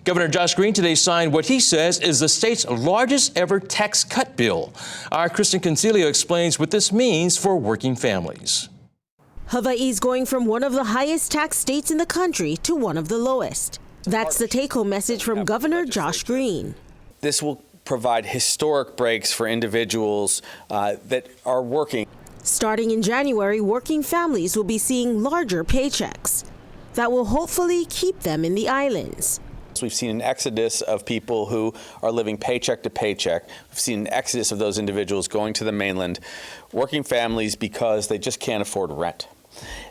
Governor Josh Green today signed what he says is the state's largest ever tax cut bill. Our Kristen Concilio explains what this means for working families. Hawaii's going from one of the highest tax states in the country to one of the lowest. That's the take-home message from Governor Josh Green. This will provide historic breaks for individuals that are working. Starting in January, working families will be seeing larger paychecks that will hopefully keep them in the islands. We've seen an exodus of people who are living paycheck to paycheck. We've seen an exodus of those individuals going to the mainland, working families because they just can't afford rent.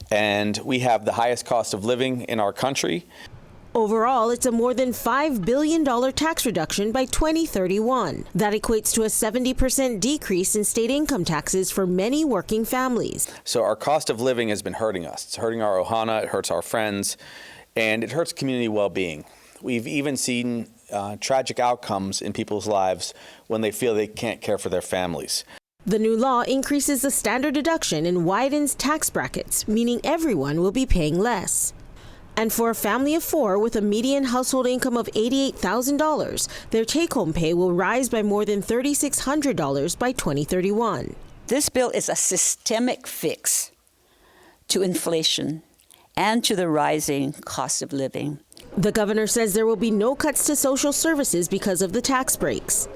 And we have the highest cost of living in our country. Overall, it's a more than $5 billion tax reduction by 2031. That equates to a 70% decrease in state income taxes for many working families. So our cost of living has been hurting us. It's hurting our ohana, it hurts our friends, and it hurts community well-being. We've even seen tragic outcomes in people's lives when they feel they can't care for their families. The new law increases the standard deduction and widens tax brackets, meaning everyone will be paying less. And for a family of four with a median household income of $88,000, their take-home pay will rise by more than $3,600 by 2031. This bill is a systemic fix to inflation and to the rising cost of living. The governor says there will be no cuts to social services because of the tax breaks.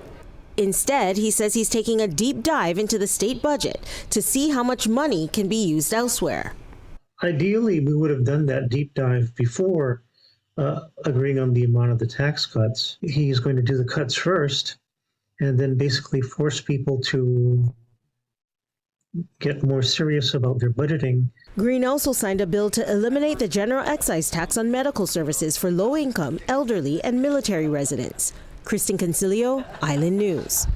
Instead, he says he's taking a deep dive into the state budget to see how much money can be used elsewhere. Ideally, we would have done that deep dive before agreeing on the amount of the tax cuts. He's going to do the cuts first and then basically force people to get more serious about their budgeting. Green also signed a bill to eliminate the general excise tax on medical services for low-income, elderly, and military residents. Kristen Concilio, Island News.